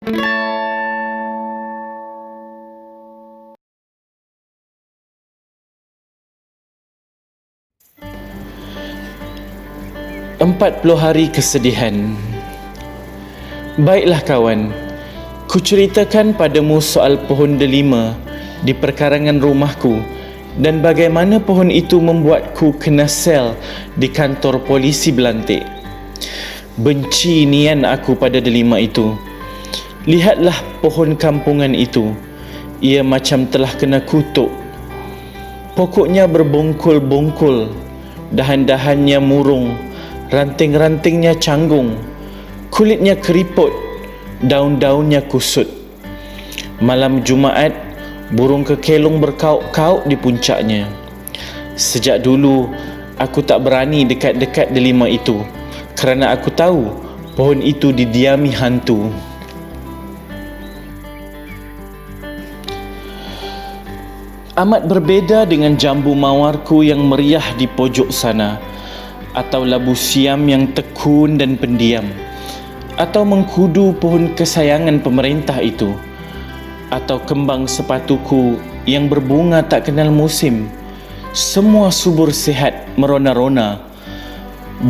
40 hari kesedihan. Baiklah kawan, ku ceritakan padamu soal pohon delima di perkarangan rumahku dan bagaimana pohon itu membuatku kena sel di kantor polisi Belantik. Benci nian aku pada delima itu. Lihatlah pohon kampungan itu. Ia macam telah kena kutuk. Pokoknya berbongkol-bongkol, dahan-dahannya murung, ranting-rantingnya canggung, kulitnya keriput, daun-daunnya kusut. Malam Jumaat, burung kekelung berkauk-kauk di puncaknya. Sejak dulu, aku tak berani dekat-dekat delima itu kerana aku tahu pohon itu didiami hantu. Amat berbeza dengan jambu mawarku yang meriah di pojok sana, atau labu siam yang tekun dan pendiam, atau mengkudu pohon kesayangan pemerintah itu, atau kembang sepatuku yang berbunga tak kenal musim. Semua subur sihat merona-rona.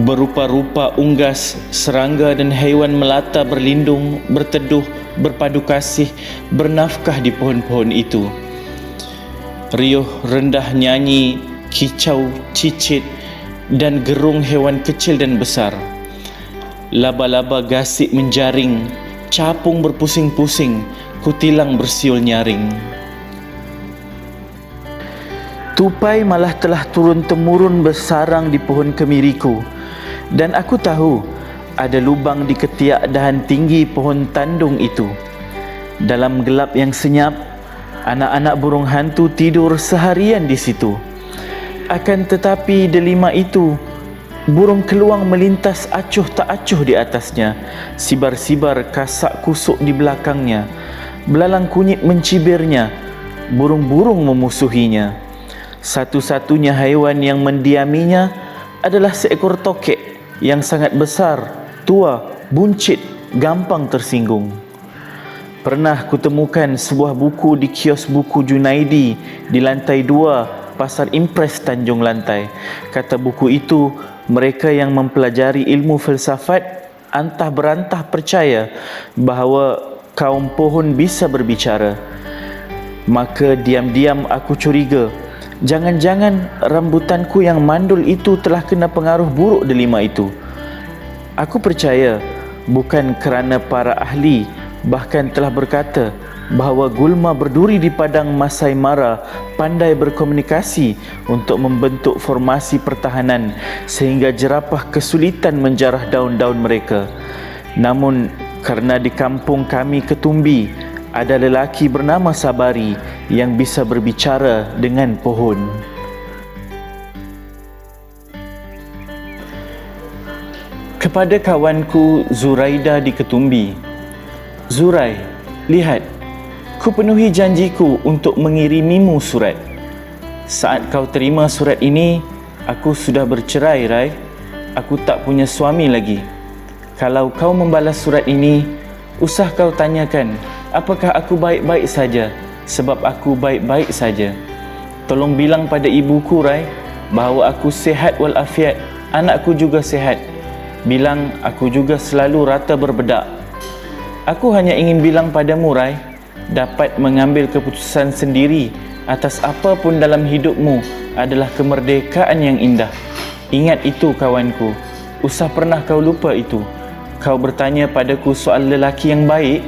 Berupa-rupa unggas, serangga dan haiwan melata berlindung, berteduh, berpadu kasih, bernafkah di pohon-pohon itu. Riuh rendah nyanyi, kicau, cicit dan gerung hewan kecil dan besar. Laba-laba gasik menjaring, capung berpusing-pusing, kutilang bersiul nyaring. Tupai malah telah turun-temurun bersarang di pohon kemiriku, dan aku tahu ada lubang di ketiak dahan tinggi pohon tandung itu. Dalam gelap yang senyap, anak-anak burung hantu tidur seharian di situ. Akan tetapi delima itu, burung keluang melintas acuh tak acuh di atasnya, sibar-sibar kasak kusuk di belakangnya, belalang kunyit mencibirnya, burung-burung memusuhinya. Satu-satunya haiwan yang mendiaminya adalah seekor tokek yang sangat besar, tua, buncit, gampang tersinggung. Pernah kutemukan sebuah buku di kios buku Junaidi di lantai 2 Pasar Impres Tanjung Lantai. Kata buku itu, mereka yang mempelajari ilmu filsafat antah berantah percaya bahawa kaum pohon bisa berbicara. Maka diam-diam aku curiga, jangan-jangan rambutanku yang mandul itu telah kena pengaruh buruk delima itu. Aku percaya, bukan kerana para ahli bahkan telah berkata bahawa gulma berduri di padang Masai Mara pandai berkomunikasi untuk membentuk formasi pertahanan sehingga jerapah kesulitan menjarah daun-daun mereka. Namun kerana di kampung kami Ketumbi ada lelaki bernama Sabari yang bisa berbicara dengan pohon. Kepada kawanku Zuraida di Ketumbi, Zurai, lihat, ku penuhi janjiku untuk mengirimimu surat. Saat kau terima surat ini, aku sudah bercerai, Rai. Aku tak punya suami lagi. Kalau kau membalas surat ini, usah kau tanyakan apakah aku baik-baik saja, sebab aku baik-baik saja. Tolong bilang pada ibuku, Rai, bahawa aku sihat walafiat, anakku juga sihat. Bilang aku juga selalu rata berbedak. Aku hanya ingin bilang padamu, Rai, dapat mengambil keputusan sendiri atas apa pun dalam hidupmu adalah kemerdekaan yang indah. Ingat itu, kawanku. Usah pernah kau lupa itu. Kau bertanya padaku soal lelaki yang baik.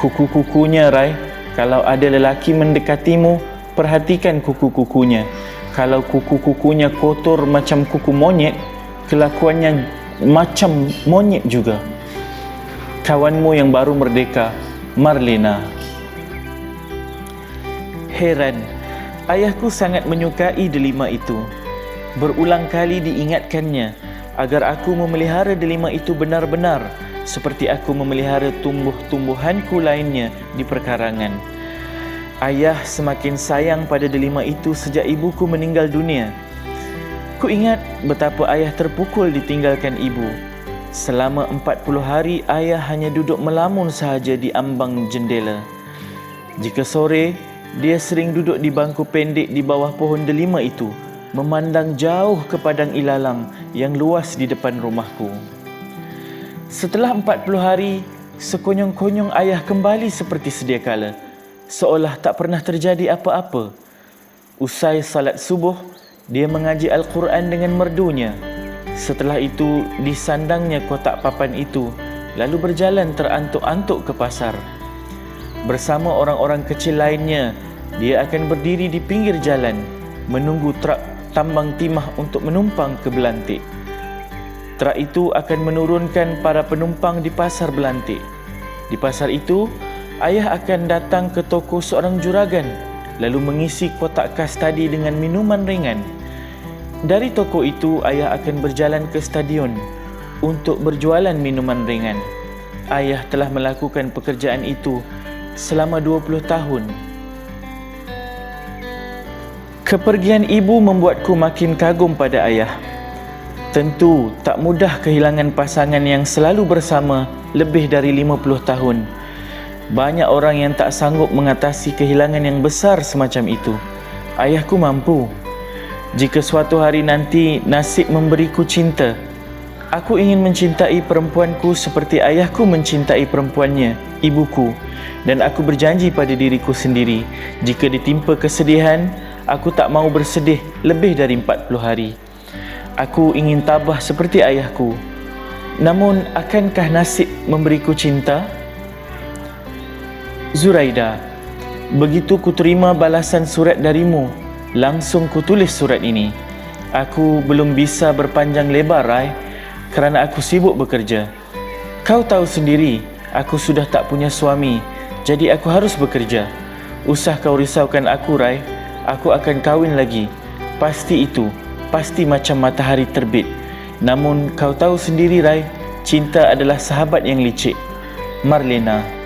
Kuku-kukunya, Rai. Kalau ada lelaki mendekatimu, perhatikan kuku-kukunya. Kalau kuku-kukunya kotor macam kuku monyet, kelakuannya macam monyet juga. Kawanmu yang baru merdeka, Marlena. Heran, ayahku sangat menyukai delima itu. Berulang kali diingatkannya agar aku memelihara delima itu benar-benar seperti aku memelihara tumbuh-tumbuhanku lainnya di perkarangan. Ayah semakin sayang pada delima itu sejak ibuku meninggal dunia. Ku ingat betapa ayah terpukul ditinggalkan ibu. Selama 40 hari ayah hanya duduk melamun sahaja di ambang jendela. Jika sore, dia sering duduk di bangku pendek di bawah pohon delima itu, memandang jauh ke padang ilalang yang luas di depan rumahku. Setelah 40 hari, sekonyong-konyong ayah kembali seperti sedia kala, seolah tak pernah terjadi apa-apa. Usai salat subuh, dia mengaji Al-Quran dengan merdunya. Setelah itu, disandangnya kotak papan itu, lalu berjalan terantuk-antuk ke pasar. Bersama orang-orang kecil lainnya, dia akan berdiri di pinggir jalan, menunggu truk tambang timah untuk menumpang ke Belantik. Truk itu akan menurunkan para penumpang di pasar Belantik. Di pasar itu, ayah akan datang ke toko seorang juragan, lalu mengisi kotak kas tadi dengan minuman ringan. Dari toko itu, ayah akan berjalan ke stadion untuk berjualan minuman ringan. Ayah telah melakukan pekerjaan itu selama 20 tahun. Kepergian ibu membuatku makin kagum pada ayah. Tentu tak mudah kehilangan pasangan yang selalu bersama lebih dari 50 tahun. Banyak orang yang tak sanggup mengatasi kehilangan yang besar semacam itu. Ayahku mampu. Jika suatu hari nanti nasib memberiku cinta, aku ingin mencintai perempuanku seperti ayahku mencintai perempuannya, ibuku. Dan aku berjanji pada diriku sendiri, jika ditimpa kesedihan, aku tak mau bersedih lebih dari 40 hari. Aku ingin tabah seperti ayahku. Namun, akankah nasib memberiku cinta? Zuraida, begitu kuterima balasan surat darimu, langsung kutulis surat ini. Aku belum bisa berpanjang lebar, Rai, kerana aku sibuk bekerja. Kau tahu sendiri, aku sudah tak punya suami, jadi aku harus bekerja. Usah kau risaukan aku, Rai. Aku akan kahwin lagi. Pasti itu, pasti macam matahari terbit. Namun kau tahu sendiri, Rai, cinta adalah sahabat yang licik. Marlena.